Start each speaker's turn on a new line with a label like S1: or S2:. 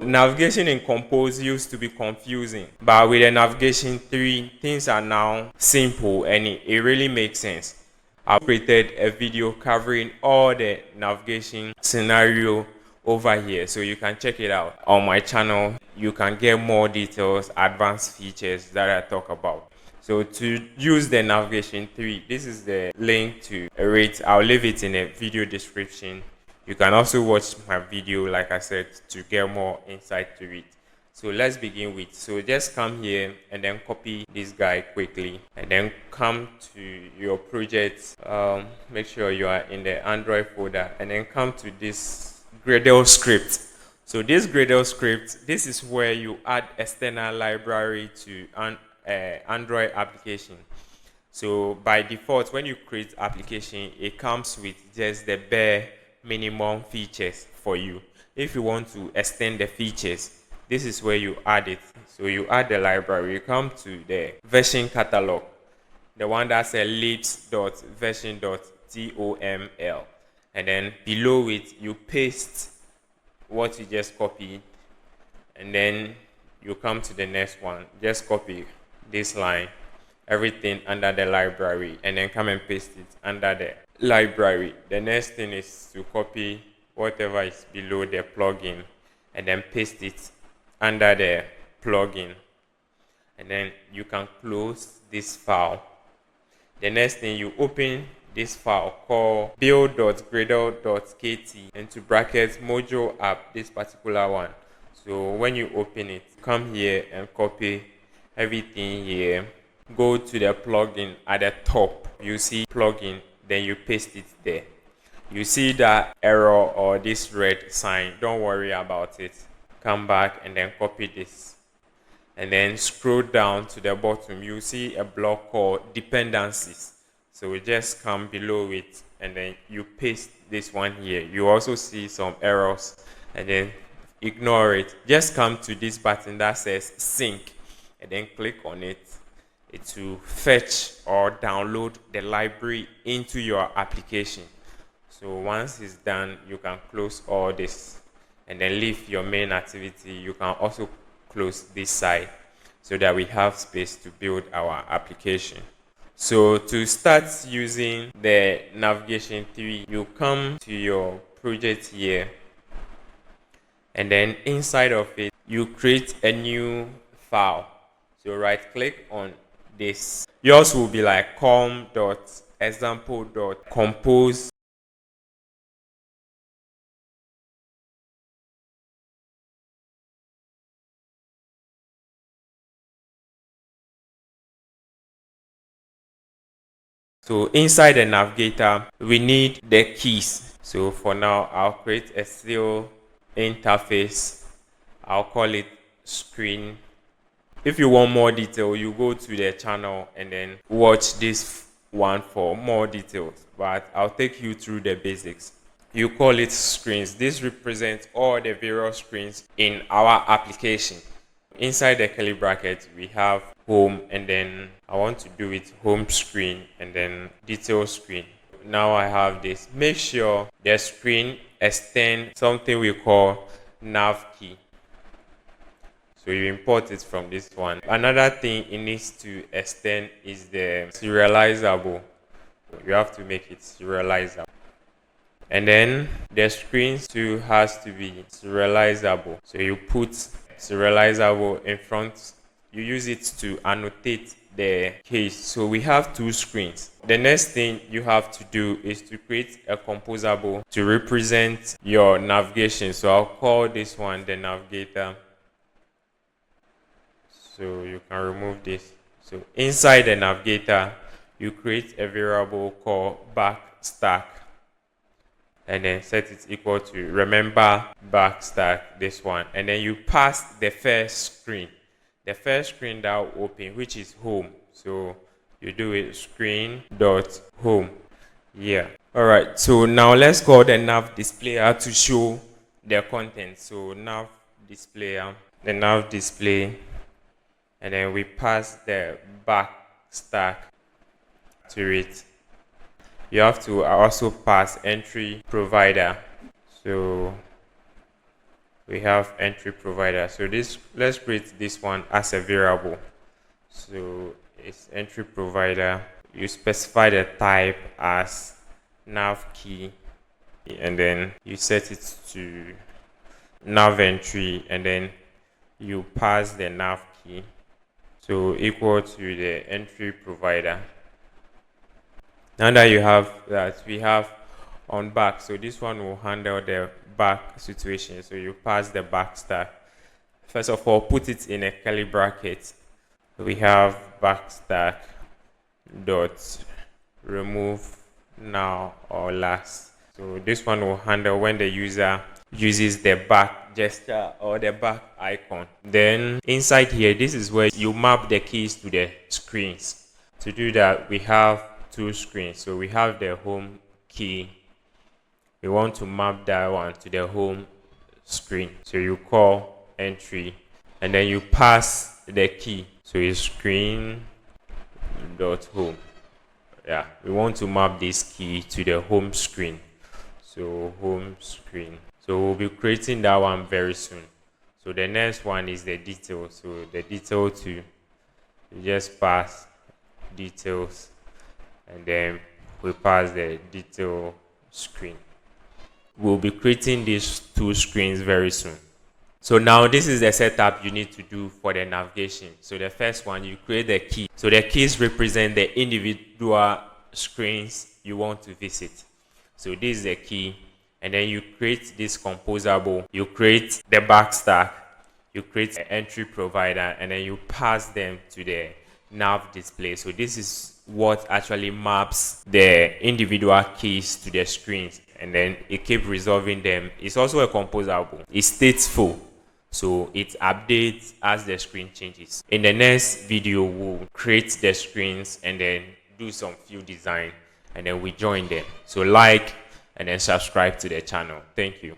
S1: Navigation in Compose used to be confusing, but with the Navigation 3, things are now simple and it really makes sense. I've created a video covering all the navigation scenario over here, so you can check it out on my channel. You can get more details, advanced features that I talk about. So to use the Navigation 3, this is the link to it. I'll leave it in the video description. You can also watch my video, like I said, to get more insight to it. So let's begin with, so just come here and then copy this guy quickly and then come to your project. Make sure you are in the Android folder and then come to this Gradle script. So this Gradle script, this is where you add external library to an Android application. So by default, when you create application, it comes with just the bare minimum features for you. If you want to extend the features, this is where you add it. So you add the library, you come to the version catalog, the one that says libs.version.toml, and then below it you paste what you just copied, and then you come to the next one, just copy this line, everything under the library, and then come and paste it under the library. The next thing is to copy whatever is below the plugin and then paste it under the plugin, and then you can close this file. The next thing, you open this file called build.gradle.kt into brackets mojo app, this particular one. So when you open it, come here and copy everything here, go to the plugin at the top, you see plugin, then you paste it there. You see that error or this red sign, don't worry about it. Come back and then copy this and then scroll down to the bottom. You see a block called dependencies, so we just come below it and then you paste this one here. You also see some errors and then ignore it. Just come to this button that says sync and then click on it. It will fetch or download the library into your application. So once it's done, you can close all this and then leave your main activity. You can also close this side so that we have space to build our application. So to start using the Navigation 3, you come to your project here, and then inside of it, you create a new file. So right click on this. Yours will be like com.example.compose. So inside the navigator, we need the keys. So for now, I'll create a still interface. I'll call it screen. If you want more detail, you go to the channel and then watch this one for more details, but I'll take you through the basics. You call it screens. This represents all the various screens in our application. Inside the curly bracket, we have home, and then I want to do it home screen and then detail screen. Now I have this. Make sure the screen extends something we call nav key. So you import it from this one. Another thing it needs to extend is the serializable. You have to make it serializable. And then the screen too has to be serializable. So you put serializable in front. You use it to annotate the case. So we have two screens. The next thing you have to do is to create a composable to represent your navigation. So I'll call this one the navigator. So you can remove this. So inside the navigator, you create a variable called backstack and then set it equal to, remember, backstack, this one, and then you pass the first screen that will open, which is home. So you do it screen.home. Yeah. All right. So now let's call the nav displayer to show the content. So nav displayer, the nav display, and then we pass the backstack to it. You have to also pass entry provider. So we have entry provider. So this, let's create this one as a variable. So it's entry provider. You specify the type as nav key, and then you set it to nav entry, and then you pass the nav key, so equal to the entry provider. Now that you have that, we have on back. So this one will handle the back situation. So you pass the back stack. First of all, put it in a curly bracket. We have back stack dot remove now or last. So this one will handle when the user uses the back gesture or the back icon. Then inside here, this is where you map the keys to the screens. To do that, we have two screens. So we have the home key. We want to map that one to the home screen. So you call entry, and then you pass the key. So it's screen dot home. Yeah, we want to map this key to the home screen. So home screen. So we'll be creating that one very soon. So the next one is the details. So the detail to, you just pass details, and then we pass the detail screen. We'll be creating these two screens very soon. So now this is the setup you need to do for the navigation. So the first one, you create the key. So the keys represent the individual screens you want to visit. So this is the key, and then you create this composable. You create the back stack, you create the entry provider, and then you pass them to the nav display. So this is what actually maps the individual keys to the screens, and then it keeps resolving them. It's also a composable. It's stateful, so it updates as the screen changes. In the next video, we'll create the screens and then do some few design, and then we join them. So like and then subscribe to the channel. Thank you.